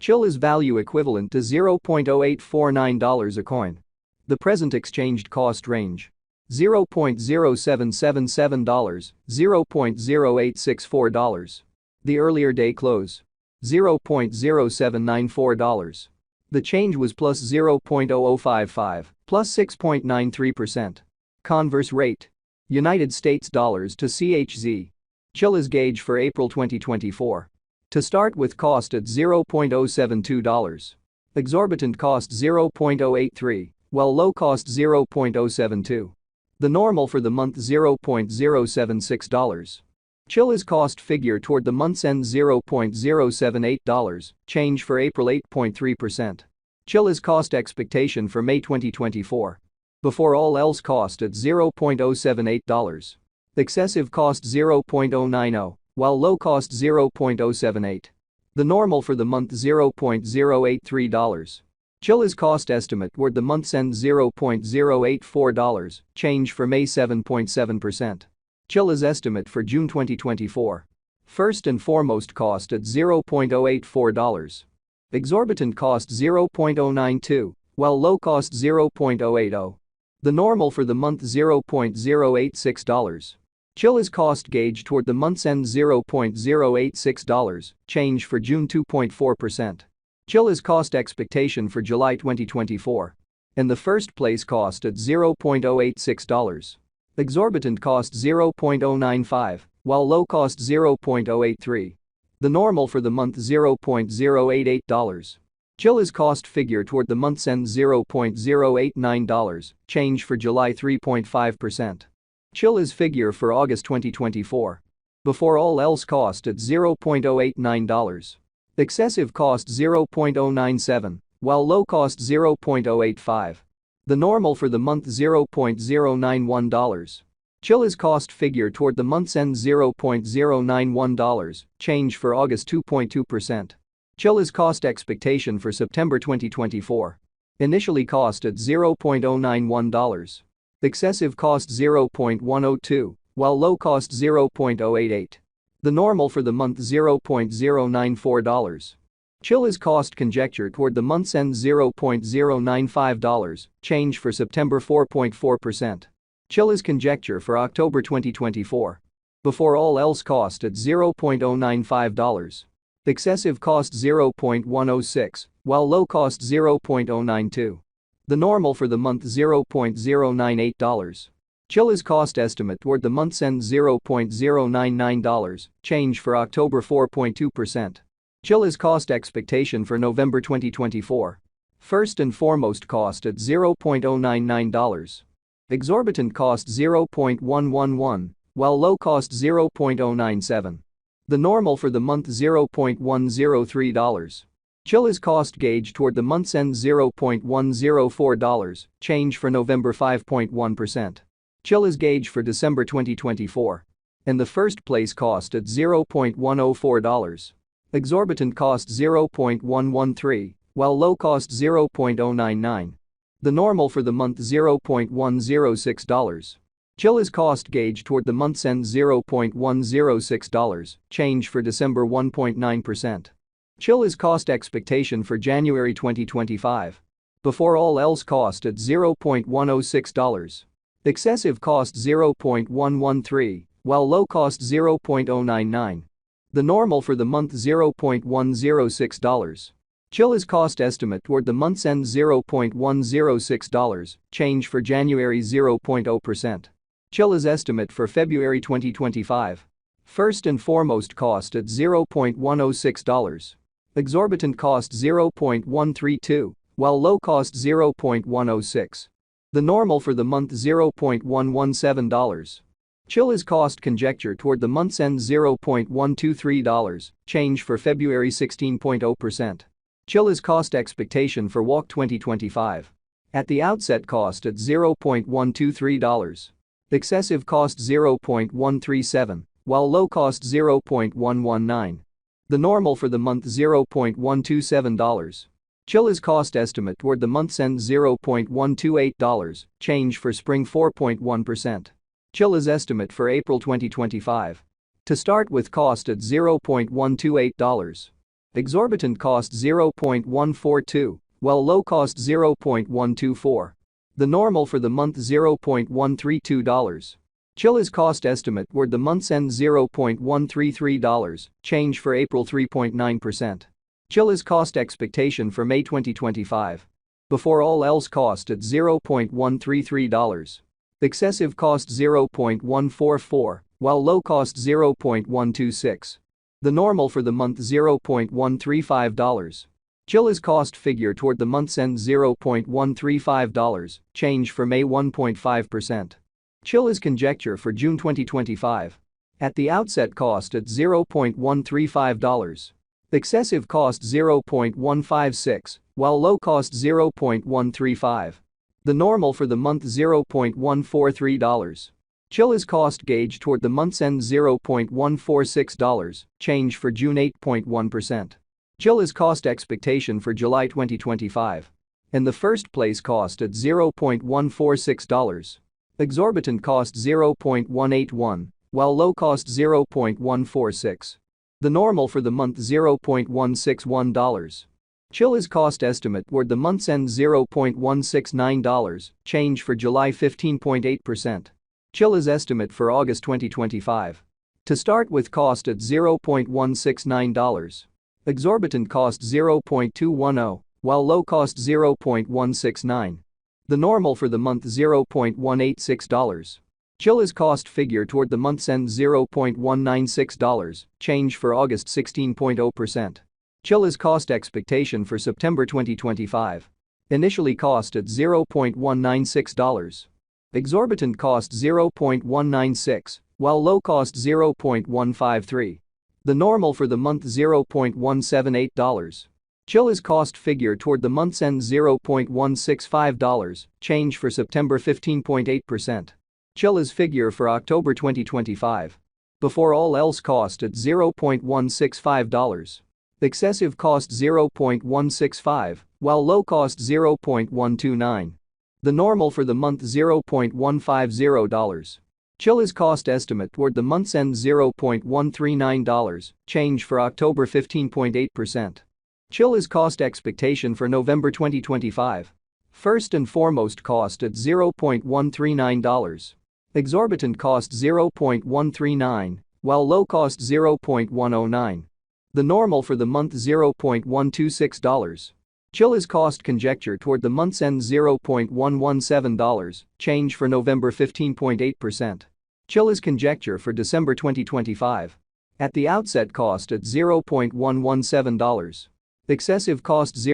Chilliz value equivalent to $0.0849 a coin. The present exchanged cost range: $0.0777, $0.0864. The earlier day close: $0.0794. The change was plus 0.0055, plus 6.93%. Converse rate: United States dollars to Chz. Chilliz gauge for April 2024. To start with, cost at $0.072. Exorbitant cost $0.083, while low cost $0.072. The normal for the month $0.076. Chilliz cost figure toward the month's end $0.078, change for April 8.3%. Chilliz cost expectation for May 2024. Before all else, cost at $0.078. Excessive cost $0.090, while low cost $0.078. The normal for the month $0.083. Chilliz cost estimate toward the month's end $0.084, change for May 7.7%. Chilliz estimate for June 2024. First and foremost, cost at $0.084. Exorbitant cost $0.092, while low cost $0.080. The normal for the month $0.086. Chilliz cost gauge toward the month's end $0.086, change for June 2.4%. Chilliz cost expectation for July 2024. In the first place, cost at $0.086. Exorbitant cost $0.095, while low cost $0.083. The normal for the month $0.088. Chilliz cost figure toward the month's end $0.089, change for July 3.5%. Chilliz figure for August 2024. Before all else, cost at $0.089. Excessive cost $0.097, while low cost $0.085. The normal for the month $0.091. Chilliz cost figure toward the month's end $0.091, change for August 2.2%. Chilliz cost expectation for September 2024. Initially cost at $0.091. Excessive cost $0.102, while low cost $0.088. The normal for the month $0.094. Chilliz cost conjecture toward the month's end $0.095, change for September 4.4%. Chilliz conjecture for October 2024. Before all else, cost at $0.095. Excessive cost $0.106, while low cost $0.092. The normal for the month $0.098. Chilliz cost estimate toward the month's end $0.099, change for October 4.2%. Chilliz cost expectation for November 2024. First and foremost, cost at $0.099. Exorbitant cost $0.111, while low cost $0.097. The normal for the month $0.103. Chilliz cost gauge toward the month's end $0.104, change for November 5.1%. Chilliz gauge for December 2024. In the first place, cost at $0.104. Exorbitant cost $0.113, while low cost $0.099. The normal for the month $0.106. Chilliz cost gauge toward the month's end $0.106, change for December 1.9%. Chilliz cost expectation for January 2025. Before all else, cost at $0.106. Excessive cost $0.113, while low cost $0.099. The normal for the month $0.106. Chilliz cost estimate toward the month's end $0.106, change for January 0.0%. Chilliz estimate for February 2025. First and foremost, cost at $0.106. Exorbitant cost $0.132, while low cost $0.106. The normal for the month $0.117. Chilliz cost conjecture toward the month's end $0.123, change for February 16.0%. Chilliz cost expectation for WALK 2025. At the outset, cost at $0.123. Excessive cost $0.137, while low cost $0.119. The normal for the month $0.127. Chilliz cost estimate toward the month's end $0.128, change for spring 4.1%. Chilliz estimate for April 2025. To start with, cost at $0.128. Exorbitant cost $0.142, while low cost $0.124. The normal for the month $0.132. Chilliz cost estimate toward the month's end $0.133, change for April 3.9%. Chilliz cost expectation for May 2025. Before all else cost at $0.133. Excessive cost $0.144, while low cost $0.126. The normal for the month $0.135. Chilliz cost figure toward the month's end $0.135, change for May 1.5%. Chilliz conjecture for June 2025. At the outset cost at $0.135. Excessive cost $0.156, while low cost $0.135. The normal for the month $0.143. Chilliz cost gauge toward the month's end $0.146, change for June 8.1%. Chilliz cost expectation for July 2025. In the first place cost at $0.146. Exorbitant cost $0.181, while low cost $0.146. The normal for the month $0.161. Chilliz cost estimate toward the month's end $0.169, change for July 15.8%. Chilliz estimate for August 2025. To start with cost at $0.169. Exorbitant cost $0.210, while low cost $0.169. The normal for the month $0.186. Chilliz cost figure toward the month's end $0.196, change for August 16.0%. Chilliz cost expectation for September 2025. Initially cost at $0.196. Exorbitant cost $0.196, while low cost $0.153. The normal for the month $0.178. Chilliz cost figure toward the month's end $0.165, change for September 15.8%. Chilliz figure for October 2025. Before all else cost at $0.165. Excessive cost $0.165, while low cost $0.129. The normal for the month $0.150. Chilliz cost estimate toward the month's end $0.139, change for October 15.8%. Chilliz cost expectation for November 2025. First and foremost cost at $0.139. Exorbitant cost $0.139, while low cost $0.109. The normal for the month $0.126. Chilliz cost conjecture toward the month's end $0.117, change for November 15.8%. Chilliz conjecture for December 2025. At the outset cost at $0.117. Excessive cost